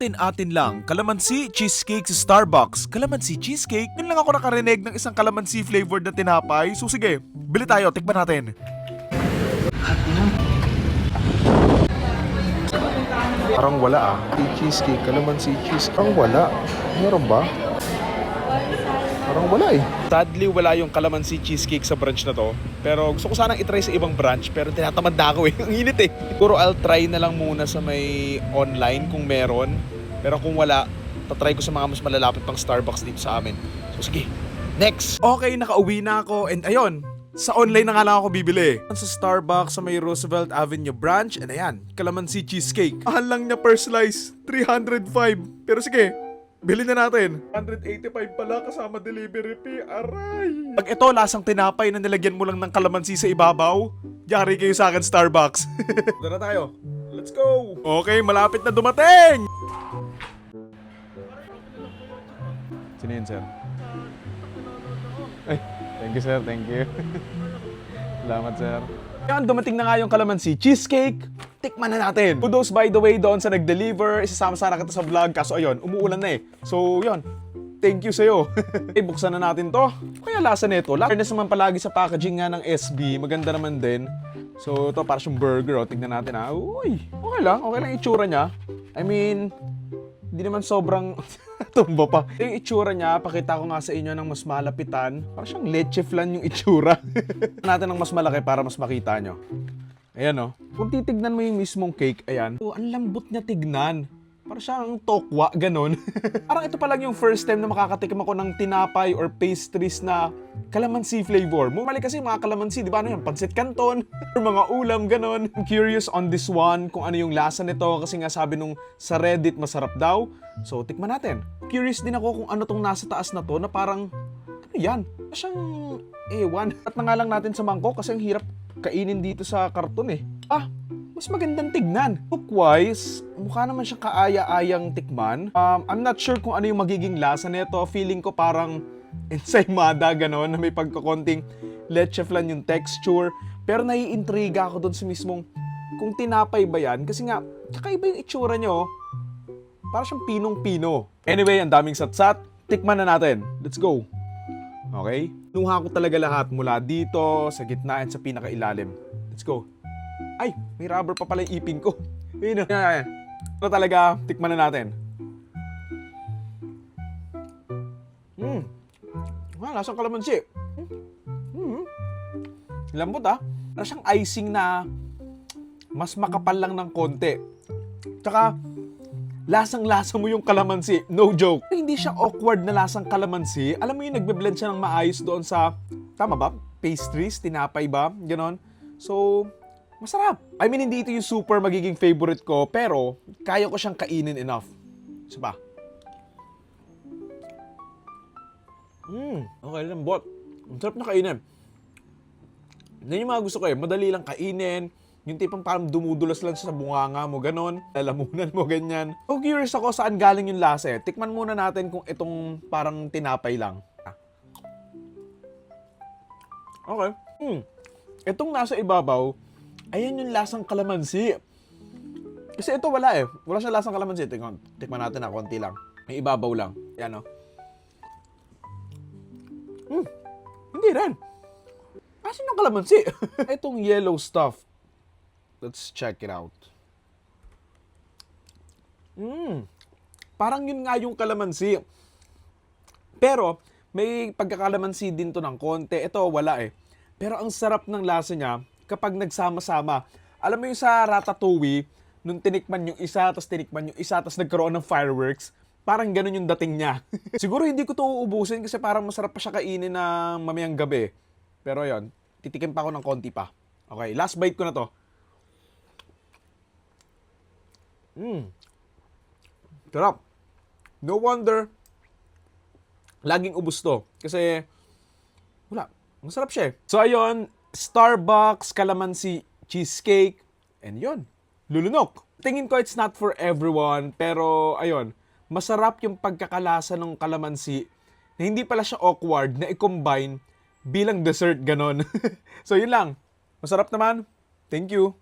Atin lang, kalamansi cheesecake sa Starbucks. Kalamansi cheesecake? Yun lang ako nakarinig ng isang kalamansi flavored na tinapay. So sige, bili tayo, tikman natin. Parang wala ah. Cheesecake, kalamansi cheese. Parang wala. Meron ba? Parang wala eh. Sadly, wala yung kalamansi cheesecake sa branch na to. Pero gusto ko sanang itry sa ibang branch, pero tinatamad na ako eh. Ang init eh. Siguro I'll try na lang muna sa may online kung meron. Pero kung wala, tatry ko sa mga mas malalapit pang Starbucks dito sa amin. So sige, next! Okay, nakauwi na ako and ayun, sa online na nga lang ako bibili. Sa Starbucks sa may Roosevelt Avenue branch, and ayan, kalamansi cheesecake. Mahal lang niya per slice, 305. Pero sige, bilhin na natin. 185 pala kasama delivery fee. Aray! Pag ito lasang tinapay na nilagyan mo lang ng kalamansi sa ibabaw, yari kayo sa akin Starbucks. Doon na tayo. Let's go! Okay, malapit na dumating! Sino yun, sir? Ay, thank you sir, thank you. Salamat sir. Yan, dumating na nga yung kalamansi cheesecake. Tikman na natin. Kudos by the way doon sa nag-deliver. Isasama sana kita sa vlog. Kaso ayun, umuulan na eh. So yun, thank you sa'yo. Okay, buksan na natin to. Kaya lasa nito. Fairness naman palagi sa packaging nga ng SB. Maganda naman din. So ito para siyang burger. O, tignan natin ha. Uy, okay lang. Okay lang itsura niya. I mean, hindi naman sobrang tumba pa. Yung itsura niya, pakita ko nga sa inyo ng mas malapitan. Parang siyang leche flan yung itsura. Natin ng mas malaki para mas makita nyo. Ayan o. Kung titignan mo yung mismong cake, ayan. Oh, ang lambot niya tignan. Parang siyang tokwa, ganun. Parang ito pa lang yung first time na makakatikim ako ng tinapay or pastries na kalamansi flavor. Mali kasi mga kalamansi, di ba ano yan? Pansit canton, or mga ulam, ganun. I'm curious on this one kung ano yung lasa nito kasi nga sabi nung sa Reddit masarap daw. So, tikman natin. Curious din ako kung ano tong nasa taas na to na parang, ano yan? Siyang ewan. At na nga lang natin sa mangkok kasi ang hirap kainin dito sa karton eh. Mas magandang tignan. Look-wise, mukha naman siya kaaya-ayang tikman. I'm not sure kung ano yung magiging lasa nito. Feeling ko parang ensaymada, gano'n, na may pagkakonting leche flan yung texture. Pero naiintriga ako doon sa mismong kung tinapay ba yan. Kasi nga, kakaiba yung itsura nyo. Parang siyang pinong-pino. Anyway, ang daming satsat. Tikman na natin. Let's go. Okay? Nuha ko talaga lahat mula dito, sa gitna, at sa pinakailalim. Let's go. Ay, may rubber pa pala yung ipin ko. Ayun. Ito talaga, tikman na natin. Lasang kalamansi. Lambot ah. Parang siyang icing na mas makapal lang ng konti. Tsaka, lasang-lasa mo yung kalamansi. No joke. Hindi siya awkward na lasang kalamansi. Alam mo yung nagbe-blend siya ng maayos doon sa, tama ba? Pastries, tinapay ba? Ganon. So, masarap. I mean, hindi ito yung super magiging favorite ko, pero kaya ko siyang kainin enough. Isa pa. Okay, lambot. Ang sarap na kainin. Yan yung mga gusto ko eh. Madali lang kainin. Yung tipong parang dumudulas lang sa bunganga mo, ganon. Lalamunan mo, ganyan. So, curious ako saan galing yung lasa eh. Tikman muna natin kung itong parang tinapay lang. Okay. Itong nasa ibabaw, ayan yung lasang kalamansi. Kasi ito wala eh. Wala siyang lasang kalamansi. Tikman natin na, konti lang. May ibabaw lang. Yan o. Hindi rin. Asan yung kalamansi? Itong yellow stuff. Let's check it out. Parang yun nga yung kalamansi. Pero, may pagkakalamansi din to ng konti. Ito, wala eh. Pero ang sarap ng lasa niya kapag nagsama-sama. Alam mo yung sa Ratatouille, nung tinikman yung isa, tapos tinikman yung isa, tapos nagkaroon ng fireworks, parang ganun yung dating niya. Siguro hindi ko to uubusin kasi parang masarap pa siya kainin na mamayang gabi. Pero yon, titikim pa ako ng konti pa. Okay, last bite ko na to. Sarap. No wonder, laging ubos to. Kasi, wala. Masarap siya eh. So ayun, Starbucks kalamansi cheesecake, and yun, lulunok. Tingin ko it's not for everyone, pero ayun, masarap yung pagkakalasa ng kalamansi na hindi pala siya awkward na i-combine bilang dessert ganon. So yun lang, masarap naman. Thank you.